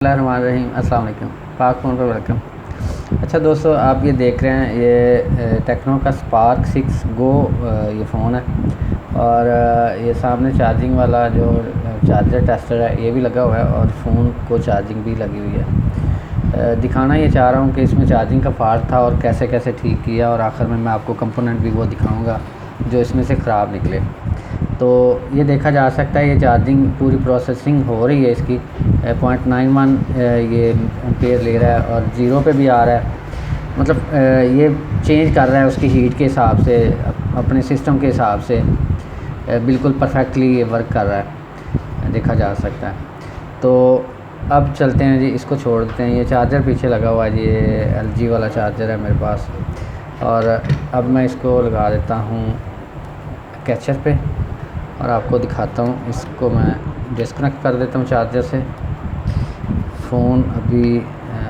बिस्मिल्लाहिर्रहमानिर्रहीम। अस्सलाम वालेकुम। पाक फ़ोन पर वेलकम। अच्छा दोस्तों, आप ये देख रहे हैं ये टेक्नो का स्पार्क 6 गो ये फ़ोन है और ये सामने चार्जिंग वाला जो चार्जर टेस्टर है ये भी लगा हुआ है और फ़ोन को चार्जिंग भी लगी हुई है। दिखाना ये चाह रहा हूँ कि इसमें चार्जिंग का फ़ॉल्ट था और कैसे कैसे ठीक किया, और आखिर में मैं आपको कंपोनेंट भी वो दिखाऊँगा जो इसमें से ख़राब निकले। तो ये देखा जा सकता है ये चार्जिंग पूरी प्रोसेसिंग हो रही है इसकी 0.91 ये एम्पेयर ले रहा है और 0 पे भी आ रहा है। मतलब ये चेंज कर रहा है उसकी हीट के हिसाब से, अपने सिस्टम के हिसाब से बिल्कुल परफेक्टली ये वर्क कर रहा है, देखा जा सकता है। तो अब चलते हैं जी, इसको छोड़ देते हैं। ये चार्जर पीछे लगा हुआ है जी, ये LG वाला चार्जर है मेरे पास। और अब मैं इसको लगा देता हूँ कैचर पे और आपको दिखाता हूँ। इसको मैं डिस्कनेक्ट कर देता हूँ चार्जर से। फ़ोन अभी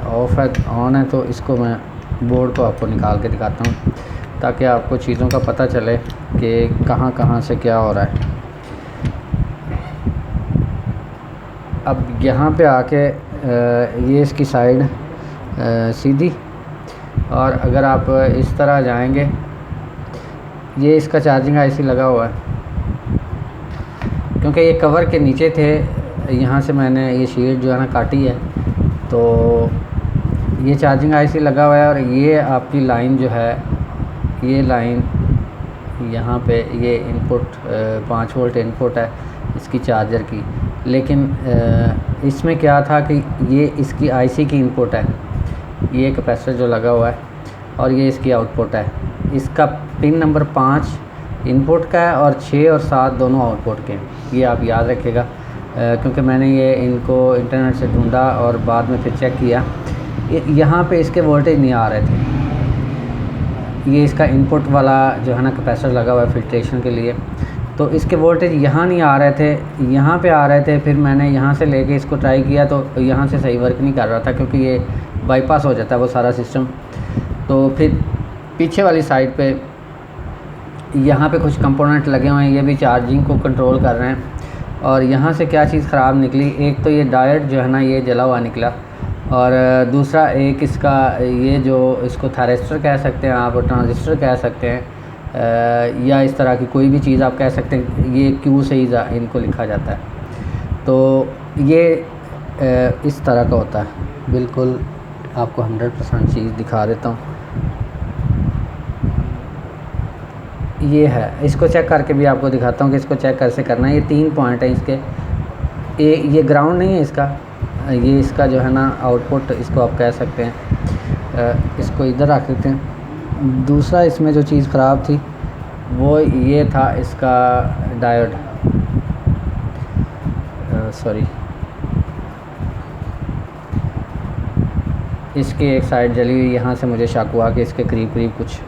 ऑफ़ है, ऑन है, तो इसको मैं बोर्ड को आपको निकाल के दिखाता हूँ ताकि आपको चीज़ों का पता चले कि कहाँ कहाँ से क्या हो रहा है। अब यहाँ पे आके ये इसकी साइड सीधी, और अगर आप इस तरह जाएंगे, ये इसका चार्जिंग IC लगा हुआ है क्योंकि ये कवर के नीचे थे। यहाँ से मैंने ये शीट जो है ना काटी है, तो ये चार्जिंग IC लगा हुआ है। और ये आपकी लाइन जो है, ये लाइन यहाँ पे ये इनपुट 5 वोल्ट इनपुट है इसकी चार्जर की। लेकिन इसमें क्या था कि ये इसकी IC की इनपुट है, ये कैपेसिटर जो लगा हुआ है, और ये इसकी आउटपुट है। इसका पिन नंबर 5 इनपुट का है और 6 और 7 दोनों आउटपुट के हैं। ये आप याद रखिएगा क्योंकि मैंने ये इनको इंटरनेट से ढूंढा और बाद में फिर चेक किया। यहाँ पे इसके वोल्टेज नहीं आ रहे थे। ये इसका इनपुट वाला जो है ना कैपेसिटर लगा हुआ है फिल्ट्रेशन के लिए, तो इसके वोल्टेज यहाँ नहीं आ रहे थे, यहाँ पे आ रहे थे। फिर मैंने यहाँ से लेके इसको ट्राई किया तो यहाँ से सही वर्क नहीं कर रहा था क्योंकि ये बाईपास हो जाता है वो सारा सिस्टम। तो फिर पीछे वाली साइड पे यहाँ पे कुछ कंपोनेंट लगे हुए हैं, ये भी चार्जिंग को कंट्रोल कर रहे हैं। और यहाँ से क्या चीज़ ख़राब निकली, एक तो ये डायोड जो है ना ये जला हुआ निकला, और दूसरा एक इसका ये जो इसको थायरिस्टर कह सकते हैं आप, ट्रांजिस्टर कह सकते हैं, या इस तरह की कोई भी चीज़ आप कह सकते हैं। ये Q से ही इनको लिखा जाता है। तो ये इस तरह का होता है। बिल्कुल आपको 100% चीज़ दिखा देता हूँ। ये है, इसको चेक करके भी आपको दिखाता हूँ कि इसको चेक कैसे करना है। ये 3 पॉइंट है इसके। ये ग्राउंड नहीं है इसका, ये इसका जो है ना आउटपुट इसको आप कह सकते हैं। इसको इधर रख देते हैं। दूसरा इसमें जो चीज़ ख़राब थी वो ये था इसका डायोड, सॉरी, इसकी एक साइड जली हुई। यहाँ से मुझे शक हुआ कि इसके करीब करीब कुछ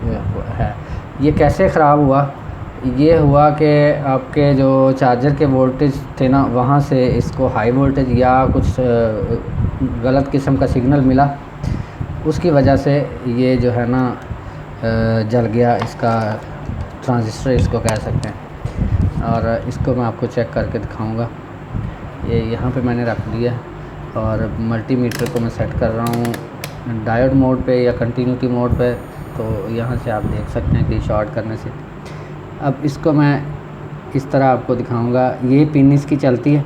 है। ये कैसे ख़राब हुआ, ये हुआ कि आपके जो चार्जर के वोल्टेज थे ना, वहाँ से इसको हाई वोल्टेज या कुछ गलत किस्म का सिग्नल मिला, उसकी वजह से ये जो है ना जल गया इसका ट्रांजिस्टर, इसको कह सकते हैं। और इसको मैं आपको चेक करके दिखाऊंगा। ये यहाँ पे मैंने रख दिया और मल्टीमीटर को मैं सेट कर रहा हूँ डायोड मोड पे या कंटिन्यूटी मोड पे। तो यहाँ से आप देख सकते हैं कि शॉर्ट करने से। अब इसको मैं इस तरह आपको दिखाऊंगा। ये पिन इसकी चलती है,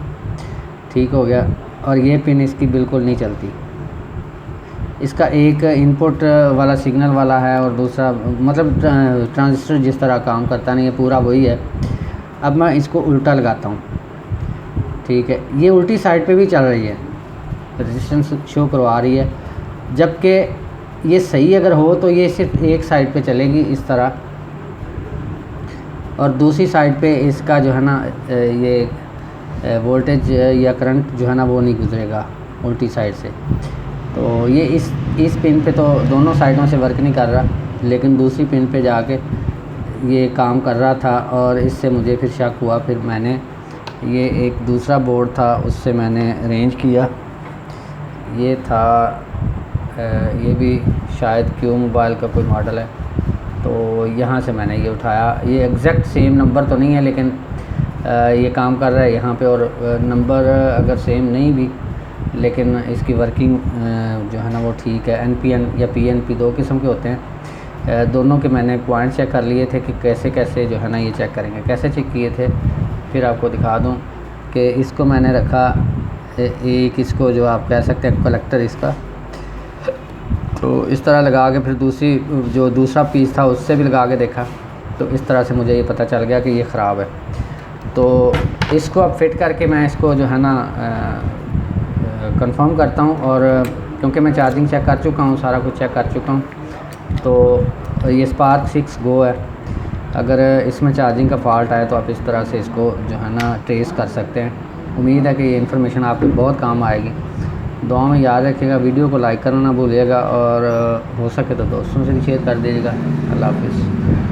ठीक हो गया, और ये पिन इसकी बिल्कुल नहीं चलती। इसका एक इनपुट वाला सिग्नल वाला है और दूसरा मतलब ट्रांजिस्टर जिस तरह काम करता है ना, ये पूरा वही है। अब मैं इसको उल्टा लगाता हूँ, ठीक है। ये उल्टी साइड पे भी चल रही है, रेजिस्टेंस शो करवा रही है, जबकि ये सही अगर हो तो ये सिर्फ एक साइड पे चलेगी इस तरह, और दूसरी साइड पे इसका जो है ना ये वोल्टेज या करंट जो है ना वो नहीं गुजरेगा उल्टी साइड से। तो ये इस पिन पे तो दोनों साइडों से वर्क नहीं कर रहा, लेकिन दूसरी पिन पे जाके ये काम कर रहा था और इससे मुझे फिर शक हुआ। फिर मैंने ये एक दूसरा बोर्ड था उससे मैंने अरेंज किया। ये था ये भी शायद Q मोबाइल का कोई मॉडल है, तो यहाँ से मैंने ये उठाया। ये एग्जैक्ट सेम नंबर तो नहीं है, लेकिन ये काम कर रहा है यहाँ पे। और नंबर अगर सेम नहीं भी लेकिन इसकी वर्किंग जो है ना वो ठीक है। NPN या PNP 2 किस्म के होते हैं। दोनों के मैंने पॉइंट चेक कर लिए थे कि कैसे कैसे जो है ना ये चेक करेंगे। कैसे चेक किए थे फिर आपको दिखा दूँ कि इसको मैंने रखा एक, इसको जो आप कह सकते हैं कलेक्टर इसका, तो इस तरह लगा के फिर जो दूसरा पीस था उससे भी लगा के देखा, तो इस तरह से मुझे ये पता चल गया कि ये ख़राब है। तो इसको अब फिट करके मैं इसको जो है ना कंफर्म करता हूँ। और क्योंकि मैं चार्जिंग चेक कर चुका हूँ, सारा कुछ चेक कर चुका हूँ, तो ये स्पार्क 6 गो है। अगर इसमें चार्जिंग का फॉल्ट आए तो आप इस तरह से इसको जो है ना ट्रेस कर सकते हैं। उम्मीद है कि ये इन्फॉर्मेशन आपको बहुत काम आएगी। दुआ में याद रखिएगा, वीडियो को लाइक करना ना भूलिएगा और हो सके तो दोस्तों से भी शेयर कर दीजिएगा। अल्लाह हाफ़िज़।